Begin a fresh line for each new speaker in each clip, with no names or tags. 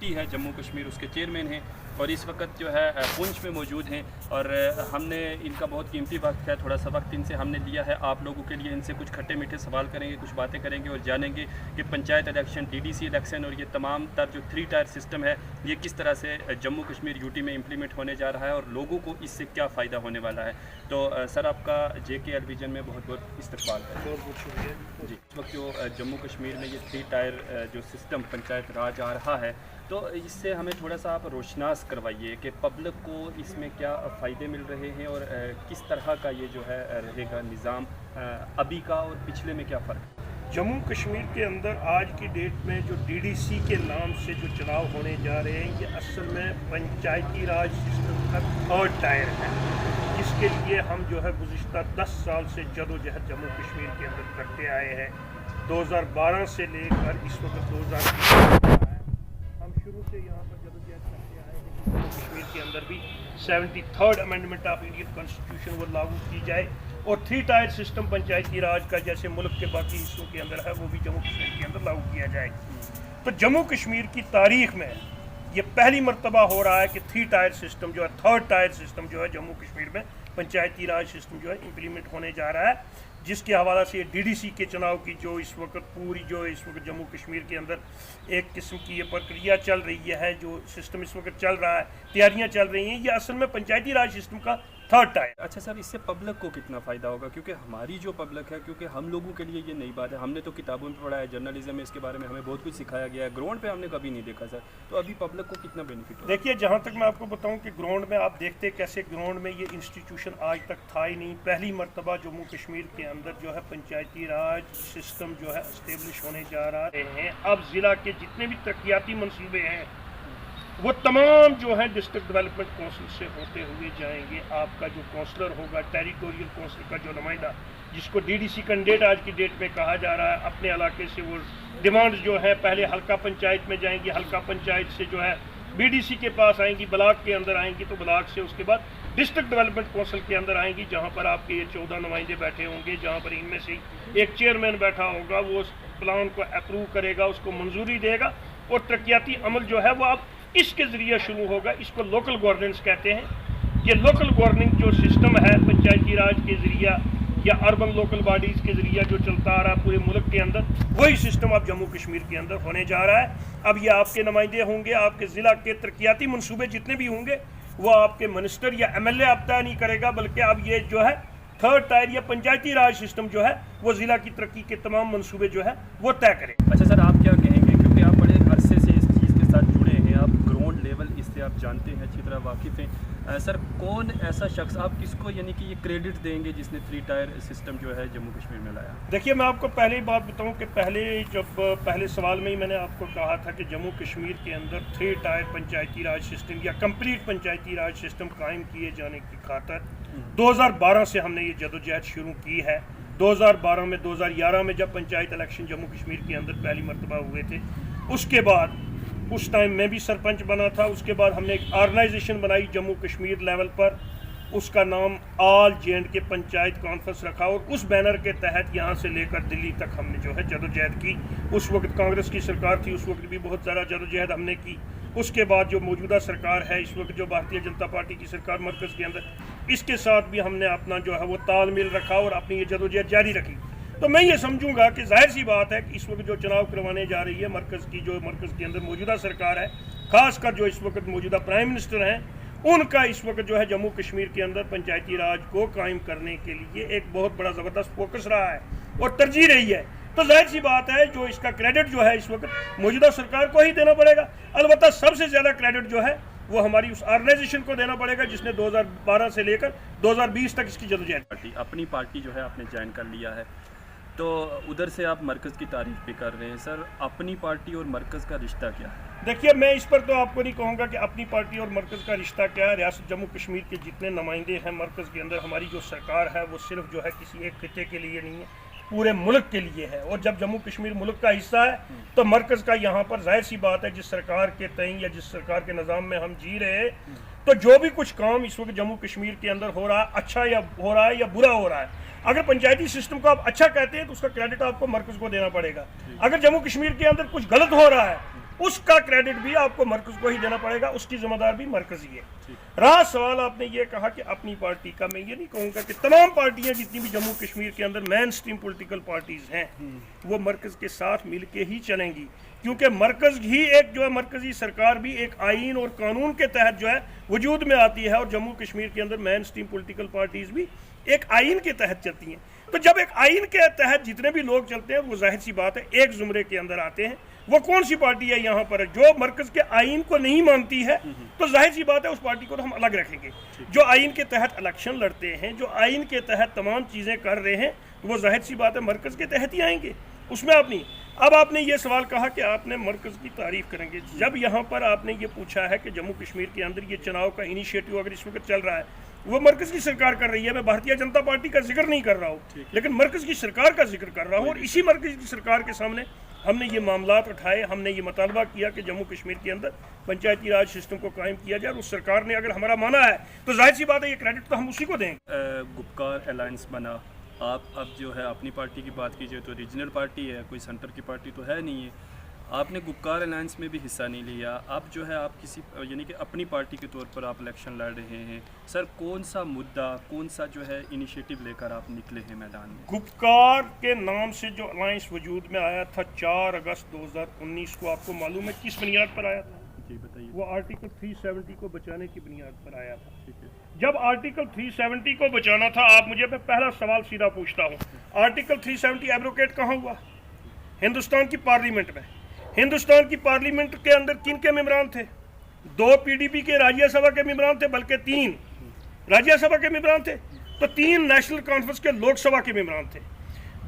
UT है जम्मू कश्मीर, उसके chairman हैं और इस वक्त जो है पुंछ में मौजूद हैं। और हमने इनका बहुत कीमती वक्त है, थोड़ा सा वक्त इनसे हमने लिया है आप लोगों के लिए। इनसे कुछ खट्टे मीठे सवाल करेंगे, कुछ बातें करेंगे और जानेंगे कि पंचायत इलेक्शन, TDC इलेक्शन और ये तमाम तर जो 3 टायर सिस्टम है ये किस तरह से जम्मू कश्मीर यूटी में इम्प्लीमेंट होने जा रहा है और लोगों को इससे क्या फ़ायदा होने वाला है। तो सर आपका JKL विजन में बहुत बहुत इस्तकबाल है।
बहुत बहुत शुक्रिया
जी, इस वक्त जो जम्मू कश्मीर में ये 3 टायर जो सिस्टम पंचायत राज आ रहा है, तो इससे हमें थोड़ा सा आप रोशनास करवाइए कि पब्लिक को इसमें क्या फ़ायदे मिल रहे हैं और किस तरह का ये जो है रहेगा निज़ाम अभी का और पिछले में क्या फ़र्क है।
जम्मू कश्मीर के अंदर आज की डेट में जो DDC के नाम से जो चुनाव होने जा रहे हैं ये असल में पंचायती राज सिस्टम का 3rd टायर है, जिसके लिए हम जो है गुज़िश्ता 10 साल से जदोजहद जम्मू कश्मीर के अंदर करते आए हैं। 2012 से लेकर इस वक्त 2020 हम शुरू से यहाँ पर जदोजहद करते आए हैं कि जम्मू कश्मीर के अंदर भी 73rd amendment of Indian constitution वो लागू की जाए और 3 टायर सिस्टम पंचायती राज का जैसे मुल्क के बाकी हिस्सों के अंदर है वो भी जम्मू कश्मीर के अंदर लागू किया जाए। तो जम्मू कश्मीर की तारीख में ये पहली मरतबा हो रहा है कि 3 टायर सिस्टम जो है, 3rd टायर सिस्टम जो है जम्मू कश्मीर में पंचायती राज सिस्टम जो है इम्प्लीमेंट होने जा रहा है, जिसके हवाला से DDC के चुनाव की जो इस वक्त पूरी जो इस वक्त जम्मू कश्मीर के अंदर एक किस्म की ये प्रक्रिया चल रही है, जो सिस्टम इस वक्त चल रहा है, तैयारियां चल रही हैं, ये असल में पंचायती राज सिस्टम का 3rd टायर।
अच्छा सर, इससे पब्लिक को कितना फ़ायदा होगा, क्योंकि हमारी जो पब्लिक है, क्योंकि हम लोगों के लिए ये नई बात है, हमने तो किताबों में पढ़ा है, जर्नलिज्म में इसके बारे में हमें बहुत कुछ सिखाया गया है, ग्राउंड पे हमने कभी नहीं देखा सर। तो अभी पब्लिक को कितना बेनिफिट होगा।
देखिए, जहाँ तक मैं आपको बताऊं कि ग्राउंड में आप देखते कैसे ग्राउंड में ये इंस्टीट्यूशन आज तक था ही नहीं। पहली मरतबा जम्मू कश्मीर के अंदर जो है पंचायती राज सिस्टम जो है इस्टेब्लिश होने जा रहे हैं। अब ज़िला के जितने भी तरक्याती मनसूबे हैं वो तमाम जो है डिस्ट्रिक्ट डेवलपमेंट काउंसिल से होते हुए जाएंगे। आपका जो काउंसलर होगा, टेरिटोरियल काउंसिल का जो नुमाइंदा, जिसको DDC कैंडिडेट आज की डेट में कहा जा रहा है, अपने इलाके से वो डिमांड्स जो है पहले हल्का पंचायत में जाएंगी, हल्का पंचायत से जो है BDC के पास आएंगी, ब्लॉक के अंदर आएंगी, तो ब्लॉक से उसके बाद डिस्ट्रिक्ट डेवलपमेंट काउंसिल के अंदर आएंगी, जहाँ पर आपके ये 14 नुमाइंदे बैठे होंगे, जहाँ पर इनमें से एक चेयरमैन बैठा होगा, वो उस प्लान को अप्रूव करेगा, उसको मंजूरी देगा और तरक्याती अमल जो है वो अब इसके ज़रिए शुरू होगा। इसको लोकल गवर्नेंस कहते हैं। ये लोकल गवर्निंग जो सिस्टम है पंचायती राज के ज़रिए या अर्बन लोकल बॉडीज़ के ज़रिए जो चलता आ रहा है पूरे मुल्क के अंदर, वही सिस्टम अब जम्मू कश्मीर के अंदर होने जा रहा है। अब ये आपके नुमाइंदे होंगे, आपके ज़िला के तरक्याती मनसूबे जितने भी होंगे वो आपके मिनिस्टर या MLA अब तय नहीं करेगा, बल्कि अब ये जो है 3rd टायर या पंचायती राज सिस्टम जो है वो ज़िला की तरक्की के तमाम मनसूबे जो है वो तय करें।
अच्छा सर, आप क्या कहेंगे, क्योंकि आप बड़े अरसे से इस चीज़ के साथ जुड़े हैं, आप ग्राउंड लेवल इससे आप जानते हैं, अच्छी तरह वाकिफ़ हैं। सर, कौन ऐसा शख्स, आप किसको यानी कि ये क्रेडिट देंगे जिसने 3 टायर सिस्टम जो है जम्मू कश्मीर में लाया।
देखिए, मैं आपको पहले ही बात बताऊं कि पहले सवाल में ही मैंने आपको कहा था कि जम्मू कश्मीर के अंदर 3 टायर पंचायती राज सिस्टम या कंप्लीट पंचायती राज सिस्टम कायम किए जाने की खातर 2012 से हमने ये जदोजहद शुरू की है। 2012 में 2011 में जब पंचायत इलेक्शन जम्मू कश्मीर के अंदर पहली मरतबा हुए थे, उसके बाद उस टाइम मैं भी सरपंच बना था। उसके बाद हमने एक ऑर्गेनाइजेशन बनाई जम्मू कश्मीर लेवल पर, उसका नाम ऑल J&K पंचायत कॉन्फ्रेंस रखा और उस बैनर के तहत यहाँ से लेकर दिल्ली तक हमने जो है जदोजहद की। उस वक्त कांग्रेस की सरकार थी, उस वक्त भी बहुत ज़्यादा जदोजहद हमने की। उसके बाद जो मौजूदा सरकार है इस वक्त, जो भारतीय जनता पार्टी की सरकार मरकज़ के अंदर, इसके साथ भी हमने अपना जो है वो तालमेल रखा और अपनी ये जदोजहद जारी रखी। तो मैं ये समझूंगा कि जाहिर सी बात है कि इस वक्त जो चुनाव करवाने जा रही है मरकज़ के अंदर मौजूदा सरकार है, ख़ासकर जो इस वक्त मौजूदा प्राइम मिनिस्टर हैं, उनका इस वक्त जो है जम्मू कश्मीर के अंदर पंचायती राज को कायम करने के लिए एक बहुत बड़ा ज़बरदस्त फोकस रहा है और तरजीह रही है। तो जाहिर सी बात है जो इसका क्रेडिट जो है इस वक्त मौजूदा सरकार को ही देना पड़ेगा। अलबत्ता सबसे ज़्यादा क्रेडिट जो है वो हमारी उस ऑर्गेनाइजेशन को देना पड़ेगा जिसने 2012 से लेकर 2020 तक इसकी जदोजहद।
अपनी पार्टी जो है आपने ज्वाइन कर लिया है, तो उधर से आप मरकज़ की तारीफ भी कर रहे हैं। सर, अपनी पार्टी और मरकज़ का रिश्ता क्या है।
देखिए, मैं इस पर तो आपको नहीं कहूँगा कि अपनी पार्टी और मरकज़ का रिश्ता क्या है। रियासत जम्मू कश्मीर के जितने नुमाइंदे हैं मरकज़ के अंदर, हमारी जो सरकार है वो सिर्फ जो है किसी एक खिते के लिए नहीं है, पूरे मुल्क के लिए है। और जब जम्मू कश्मीर मुल्क का हिस्सा है तो मरकज़ का यहाँ पर जाहिर सी बात है जिस सरकार के तय या जिस सरकार के निज़ाम में हम जी रहे हैं, तो जो भी कुछ काम इस वक्त जम्मू कश्मीर के अंदर हो रहा है, अच्छा या हो रहा है या बुरा हो रहा है, अगर पंचायती सिस्टम को आप अच्छा कहते हैं तो उसका क्रेडिट आपको मरकज़ को देना पड़ेगा। अगर जम्मू कश्मीर के अंदर कुछ गलत हो रहा है, उसका क्रेडिट भी आपको मरकज को ही देना पड़ेगा, उसकी जिम्मेदार भी मरकज ही है। रहा सवाल आपने ये कहा कि अपनी पार्टी का, मैं ये नहीं कहूँगा कि तमाम पार्टियां जितनी भी जम्मू कश्मीर के अंदर मेन स्ट्रीम पॉलिटिकल पार्टीज हैं वो मरकज के साथ मिल के ही चलेंगी, क्योंकि मरकज ही एक जो है मरकजी सरकार भी एक आइन और कानून के तहत जो है वजूद में आती है, और जम्मू कश्मीर के अंदर मेन स्ट्रीम पॉलिटिकल पार्टीज भी एक आइन के तहत चलती हैं। तो जब एक आइन के तहत जितने भी लोग चलते हैं वो जाहिर सी बात है एक जुमरे के अंदर आते हैं। वो कौन सी पार्टी है यहाँ पर जो मरकज के आइन को नहीं मानती है, तो जाहिर सी बात है उस पार्टी को तो हम अलग रखेंगे। जो आइन के तहत इलेक्शन लड़ते हैं, जो आइन के तहत तमाम चीज़ें कर रहे हैं, तो वो जाहिर सी बात है मरकज के तहत ही आएंगे, उसमें आप नहीं। अब आपने ये सवाल कहा कि आपने मरकज की तारीफ करेंगे, जब यहाँ पर आपने ये पूछा है कि जम्मू कश्मीर के अंदर ये चुनाव का इनिशिएटिव अगर इस वक्त चल रहा है वो मरकज की सरकार कर रही है, मैं भारतीय जनता पार्टी का जिक्र नहीं कर रहा हूँ, लेकिन मरकज की सरकार का जिक्र कर रहा हूँ। और इसी मरकज की सरकार के सामने हमने ये मामलात उठाए, हमने ये मुतालबा किया कि जम्मू कश्मीर के अंदर पंचायती राज सिस्टम को कायम किया जाए। उस सरकार ने अगर हमारा माना है तो जाहिर सी बात है ये क्रेडिट तो हम उसी को देंगे।
गुपकार अलायंस बना, आप अब जो है अपनी पार्टी की बात कीजिए तो रीजनल पार्टी है, कोई सेंटर की पार्टी तो है नहीं है। आपने गुपकार अलायंस में भी हिस्सा नहीं लिया, अब जो है आप किसी यानी कि अपनी पार्टी के तौर पर आप इलेक्शन लड़ रहे हैं। सर कौन सा मुद्दा, कौन सा जो है इनिशिएटिव लेकर आप निकले हैं मैदान में?
गुपकार के नाम से जो अलायंस वजूद में आया था 4 अगस्त 2019 को, आपको मालूम है किस बुनियाद पर आया था?
जी बताइए।
वो आर्टिकल 370 को बचाने की बुनियाद पर आया था।
ठीक है।
जब आर्टिकल 370 को बचाना था, आप मुझे मैं पहला सवाल सीधा पूछता हूँ, आर्टिकल 370 एब्रोगेट कहाँ हुआ? हिंदुस्तान की पार्लियामेंट में। हिंदुस्तान की पार्लियामेंट के अंदर किन के मेंबरान थे? 2 पीडीपी के राज्यसभा के मेंबरान थे, बल्कि 3 राज्यसभा के मेंबरान थे, तो 3 नेशनल कॉन्फ्रेंस के लोकसभा के मेंबरान थे।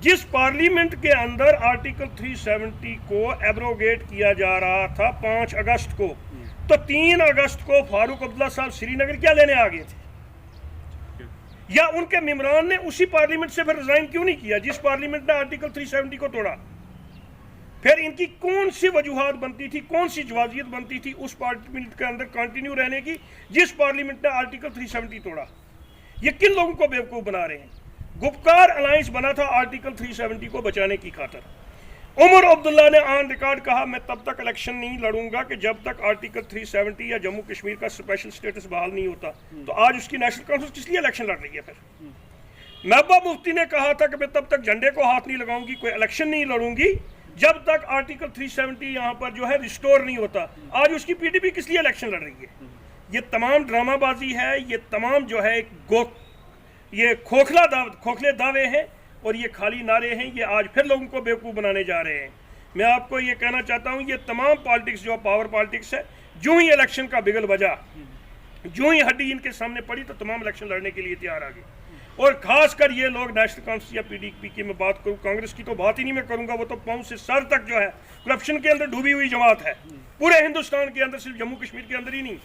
जिस पार्लियामेंट के अंदर आर्टिकल 370 को एब्रोगेट किया जा रहा था 5 अगस्त को, तो 3 अगस्त को फारूक अब्दुल्ला साहब श्रीनगर क्या लेने आ गए थे? या उनके मेंबरान ने उसी पार्लियामेंट से फिर रिजाइन क्यों नहीं किया जिस पार्लियामेंट ने आर्टिकल 370 को तोड़ा? फिर इनकी कौन सी वजूहात बनती थी, कौन सी जवाजियत बनती थी उस पार्लियामेंट के अंदर कंटिन्यू रहने की जिस पार्लियामेंट ने आर्टिकल 370 तोड़ा? ये किन लोगों को बेवकूफ बना रहे हैं? गुपकार अलायंस बना था आर्टिकल 370 को बचाने की खातिर। उमर अब्दुल्ला ने ऑन रिकॉर्ड कहा मैं तब तक इलेक्शन नहीं लड़ूंगा कि जब तक आर्टिकल 370 या जम्मू कश्मीर का स्पेशल स्टेटस बहाल नहीं होता। तो आज उसकी नेशनल कॉन्फ्रेंस किस लिए इलेक्शन लड़ रही है? फिर महबूबा मुफ्ती ने कहा था कि मैं तब तक झंडे को हाथ नहीं लगाऊंगी, कोई इलेक्शन नहीं लड़ूंगी जब तक आर्टिकल 370 यहाँ पर जो है रिस्टोर नहीं होता। आज उसकी पीडीपी किस लिए इलेक्शन लड़ रही है? ये तमाम ड्रामाबाजी है, ये तमाम जो है ये खोखले दावे हैं और ये खाली नारे हैं। ये आज फिर लोगों को बेवकूफ़ बनाने जा रहे हैं। मैं आपको ये कहना चाहता हूँ, ये तमाम पॉलिटिक्स जो पावर पॉलिटिक्स है, जो ही इलेक्शन का बिगल बजा, जो ही हड्डी इनके सामने पड़ी तो तमाम इलेक्शन लड़ने के लिए तैयार आ गए। और खासकर ये लोग नेशनल कॉन्फ्रेंस या पीडीपी की मैं बात करूँ, कांग्रेस की तो बात ही नहीं मैं करूँगा, वो तो पाँव से सर तक जो है करप्शन के अंदर डूबी हुई जमात है पूरे हिंदुस्तान के अंदर, सिर्फ जम्मू कश्मीर के अंदर ही नहीं।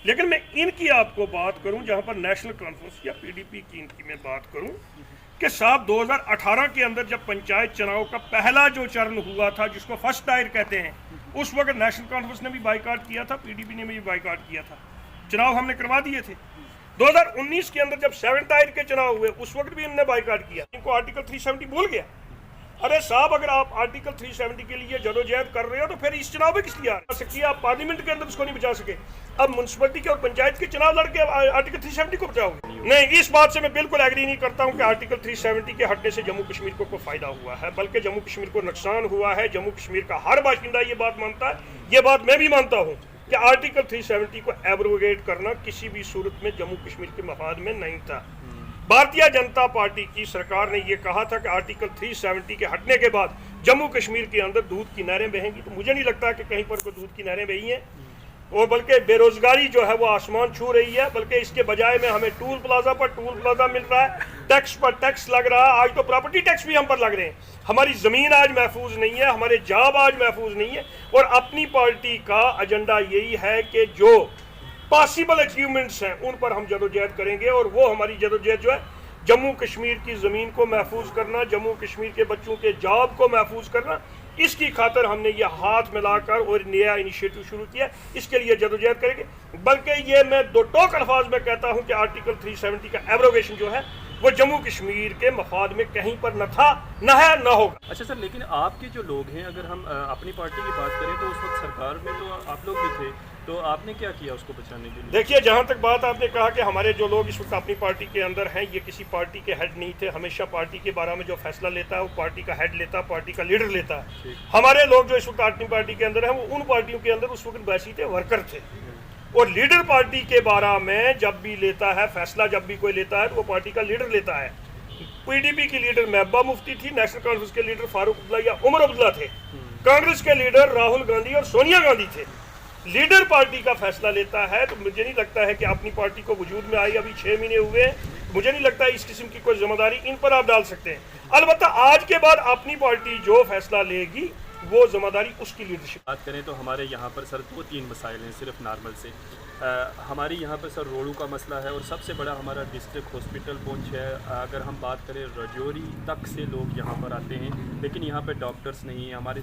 लेकिन मैं इनकी आपको बात करूं, जहां पर नेशनल कॉन्फ्रेंस या पीडीपी की इनकी मैं बात करूं कि साहब 2018 के अंदर जब पंचायत चुनाव का पहला जो चरण हुआ था, जिसको फर्स्ट टायर कहते हैं, उस वक्त नेशनल कॉन्फ्रेंस ने भी बाइकआउट किया था, पीडीपी ने भी बाइकआउट किया था, चुनाव हमने करवा दिए थे। 2019 के अंदर जब 7 टायर के चुनाव हुए उस वक्त भी इन्होंने बाइकआउट किया। इनको आर्टिकल 370 भूल गया। अरे साहब, अगर आप आर्टिकल 370 के लिए जदोजहद कर रहे हो तो फिर इस चुनाव में किस लिए आ सकती है? आप पार्लियामेंट के अंदर उसको नहीं बचा सके, अब म्यूनसिपलिटी के और पंचायत के चुनाव लड़के आर्टिकल 370 को बचाओगे? नहीं, इस बात से मैं बिल्कुल एग्री नहीं करता हूं कि आर्टिकल 370 के हटने से जम्मू कश्मीर को कोई फायदा हुआ है, बल्कि जम्मू कश्मीर को नुकसान हुआ है। जम्मू कश्मीर का हर बाशिंदा ये बात मानता है, ये बात मैं भी मानता हूँ कि आर्टिकल 370 को एब्रोगेट करना किसी भी सूरत में जम्मू कश्मीर के मफाद में नहीं था। भारतीय जनता पार्टी की सरकार ने यह कहा था कि आर्टिकल 370 के हटने के बाद जम्मू कश्मीर के अंदर दूध की नहरें बहेंगी, तो मुझे नहीं लगता कि कहीं पर कोई दूध की नहरें बही हैं, और बल्कि बेरोजगारी जो है वो आसमान छू रही है। बल्कि इसके बजाय में हमें टूल प्लाजा पर टूल प्लाजा मिल रहा है, टैक्स पर टैक्स लग रहा है। आज तो प्रॉपर्टी टैक्स भी हम पर लग रहे हैं। हमारी ज़मीन आज महफूज नहीं है, हमारे जॉब आज महफूज नहीं है। और अपनी पार्टी का एजेंडा यही है कि जो पॉसिबल अचीवमेंट्स हैं उन पर हम जदोजहद करेंगे, और वो हमारी जदोजहद जो है जम्मू कश्मीर की ज़मीन को महफूज करना, जम्मू कश्मीर के बच्चों के जॉब को महफूज करना, इसकी खातर हमने ये हाथ मिलाकर और नया इनिशिएटिव शुरू किया। इसके लिए जदोजहद करेंगे। बल्कि ये मैं 2 टोक अल्फाज में कहता हूँ कि आर्टिकल 370 का एब्रोगेशन जो है वो जम्मू कश्मीर के मफाद में कहीं पर न था, न है, न होगा।
अच्छा सर, लेकिन आपके जो लोग हैं, अगर हम अपनी पार्टी की बात करें तो उस वक्त सरकार में तो आप लोग भी थे, तो आपने क्या किया उसको बचाने के लिए?
देखिए, जहाँ तक बात आपने कहा कि हमारे जो लोग इस वक्त अपनी पार्टी के अंदर हैं, ये किसी पार्टी के हेड नहीं थे। हमेशा पार्टी के बारे में जो फैसला लेता है वो पार्टी का हेड लेता है, पार्टी का लीडर लेता है। हमारे लोग जो इस वक्त अपनी पार्टी के अंदर हैं वो उन पार्टियों के अंदर उस वक्त बैसी थे, वर्कर थे। और लीडर पार्टी के बारे में जब भी लेता है फैसला, जब भी कोई लेता है तो वो पार्टी का लीडर लेता है। पीडीपी की लीडर महबूबा मुफ्ती थी, नेशनल कॉन्फ्रेंस के लीडर फारूक अब्दुल्ला या उमर अब्दुल्ला थे, कांग्रेस के लीडर राहुल गांधी और सोनिया गांधी थे। लीडर पार्टी का फैसला लेता है, तो मुझे नहीं लगता है कि अपनी पार्टी को वजूद में आई अभी 6 महीने हुए हैं, मुझे नहीं लगता इस किस्म की कोई जिम्मेदारी इन पर आप डाल सकते हैं। अलबत्ता आज के बाद अपनी पार्टी जो फैसला लेगी वो जिम्मेदारी उसकी लीडरशिप।
बात करें तो हमारे यहाँ पर सर 2-3 मसाइल हैं सिर्फ नॉर्मल से। हमारी यहाँ पर सर रोडों का मसला है और सबसे बड़ा हमारा डिस्ट्रिक्ट हॉस्पिटल पुंछ है। अगर हम बात करें रजौरी तक से लोग यहाँ पर आते हैं, लेकिन यहाँ पर डॉक्टर्स नहीं है। हमारे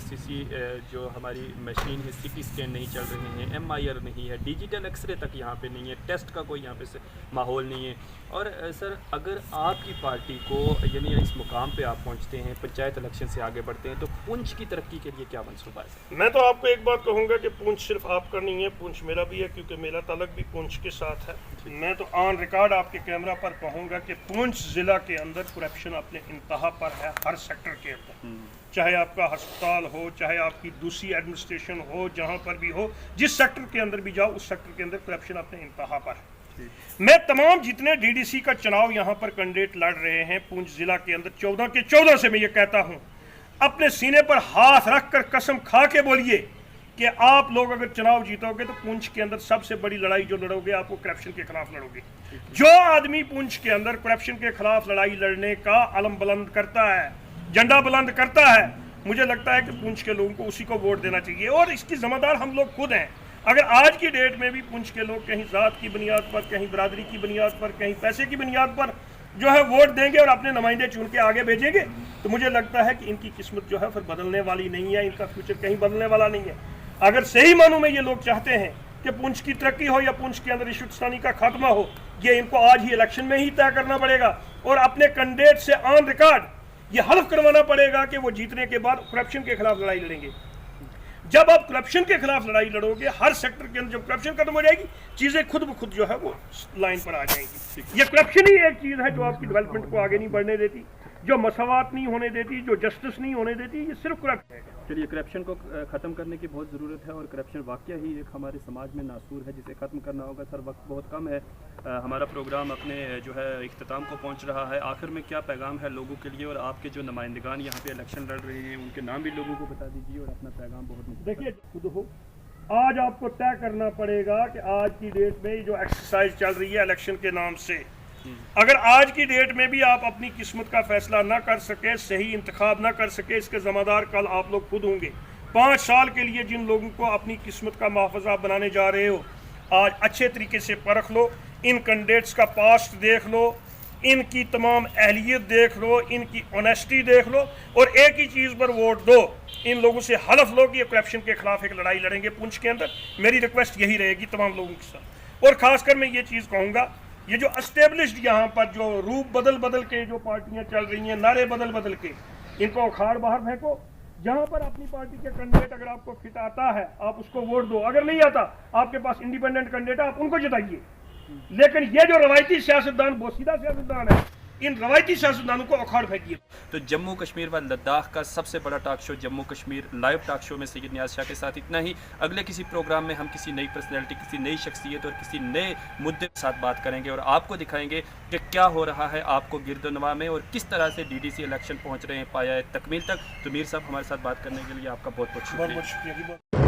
जो हमारी मशीन है, CT स्कैन नहीं चल रहे हैं, MIR नहीं है, डिजिटल एक्सरे तक यहाँ पे नहीं है, टेस्ट का कोई यहाँ पे माहौल नहीं है। और सर, अगर आपकी पार्टी को यानी इस मुकाम पे आप पहुँचते हैं, पंचायत इलेक्शन से आगे बढ़ते हैं, तो पुंछ की तरक्की के लिए क्या मंसूबा है?
मैं तो आपको एक बात कहूँगा कि पुंछ सिर्फ आपका नहीं है, पुंछ मेरा भी है, क्योंकि मेरा ताल्लुक भी पुंछ के साथ है। मैं तो ऑन रिकॉर्ड आपके कैमरा पर कहूँगा कि पुंछ ज़िला के अंदर करप्शन अपने इंतहा पर है, हर सेक्टर के अंदर। चाहे आपका अस्पताल हो, चाहे आपकी दूसरी एडमिनिस्ट्रेशन हो, जहाँ पर भी हो, जिस सेक्टर के अंदर भी जाओ उस सेक्टर के अंदर करप्शन अपने इंतहा पर है। मैं तमाम जितने DDC का चुनाव यहाँ पर कैंडिडेट लड़ रहे हैं पुंछ ज़िला के अंदर, 14 के 14 से मैं ये कहता हूँ, अपने सीने पर हाथ रख कर कसम खा के बोलिए कि आप लोग अगर चुनाव जीतोगे तो पुंछ के अंदर सबसे बड़ी लड़ाई जो लड़ोगे आप वो करप्शन के खिलाफ लड़ोगे। जो आदमी पुंछ के अंदर करप्शन के खिलाफ लड़ाई लड़ने का अलम बुलंद करता है, झंडा बुलंद करता है, मुझे लगता है कि पुंछ के लोगों को उसी को वोट देना चाहिए। और इसकी जिम्मेदार हम लोग खुद हैं। अगर आज की डेट में भी पुंछ के लोग कहीं ज़ात की बुनियाद पर, कहीं बरादरी की बुनियाद पर, कहीं पैसे की बुनियाद पर जो है वोट देंगे और अपने नुमाइंदे चुन के आगे भेजेंगे, तो मुझे लगता है कि इनकी किस्मत जो है फिर बदलने वाली नहीं है, इनका फ्यूचर कहीं बदलने वाला नहीं है। अगर सही मानों में ये लोग चाहते हैं कि पुंछ की तरक्की हो या पुंछ के अंदर रिश्वतस्तानी का खात्मा हो, ये इनको आज ही इलेक्शन में ही तय करना पड़ेगा और अपने कैंडिडेट से ऑन रिकॉर्ड ये हल्फ करवाना पड़ेगा कि वो जीतने के बाद करप्शन के खिलाफ लड़ाई लड़ेंगे। जब आप करप्शन के खिलाफ लड़ाई लड़ोगे, हर सेक्टर के अंदर जब करप्शन खत्म हो जाएगी, चीज़ें खुद ब खुद जो है वो लाइन पर आ जाएंगी। ये करप्शन ही एक चीज़ है जो आपकी डेवलपमेंट को आगे नहीं बढ़ने देती, जो मसावात नहीं होने देती, जो जस्टिस नहीं होने देती, ये सिर्फ करप्शन है।
चलिए, करप्शन को ख़त्म करने की बहुत ज़रूरत है और करप्शन वाकई ही एक हमारे समाज में नासूर है जिसे ख़त्म करना होगा। सर, वक्त बहुत कम है, हमारा प्रोग्राम अपने जो है इख्तिताम को पहुंच रहा है। आखिर में क्या पैगाम है लोगों के लिए और आपके जो नुमाइंदगान यहाँ पे इलेक्शन लड़ रहे हैं उनके नाम भी लोगों को बता दीजिए और अपना पैगाम बहुत।
देखिए, खुद हो आज आपको तय करना पड़ेगा कि आज की डेट में जो एक्सरसाइज चल रही है इलेक्शन के नाम से, अगर आज की डेट में भी आप अपनी किस्मत का फैसला ना कर सके, सही इंतखाब ना कर सके, इसके ज़िम्मेदार कल आप लोग खुद होंगे। 5 साल के लिए जिन लोगों को अपनी किस्मत का मुहाफ़िज़ बनाने जा रहे हो, आज अच्छे तरीके से परख लो, इन कैंडिडेट्स का पास्ट देख लो, इनकी तमाम अहलियत देख लो, इनकी ऑनेस्टी देख लो और एक ही चीज़ पर वोट दो। इन लोगों से हलफ लो कि ये करप्शन के खिलाफ एक लड़ाई लड़ेंगे पुंछ के अंदर। मेरी रिक्वेस्ट यही रहेगी तमाम लोगों के साथ। और ख़ासकर मैं ये चीज़ कहूँगा, ये जो एस्टेब्लिश्ड यहाँ पर जो रूप बदल बदल के जो पार्टियाँ चल रही हैं, नारे बदल बदल के, इनको उखाड़ बाहर फेंको। जहाँ पर अपनी पार्टी के कैंडिडेट अगर आपको फिट आता है आप उसको वोट दो, अगर नहीं आता आपके पास इंडिपेंडेंट कैंडिडेट है आप उनको जिताइए। लेकिन ये जो रवायती सियासतदान बोसीदा सियासतदान है, इन रवायती सियासतदानों को उखाड़ फेंकिए।
तो जम्मू कश्मीर व लद्दाख का सबसे बड़ा talk show Jammu Kashmir live talk show में सैयद नियाज़ शाह के साथ इतना ही। अगले किसी प्रोग्राम में हम किसी नई पर्सनैलिटी, किसी नई शख्सियत और किसी नए मुद्दे के साथ बात करेंगे और आपको दिखाएंगे कि क्या हो रहा है आपको गिरदोनवा में और किस तरह से DDC इलेक्शन पहुँच रहे हैं पाया तकमील तक। तो मीर साहब, हमारे साथ बात करने के लिए आपका बहुत बहुत शुक्रिया।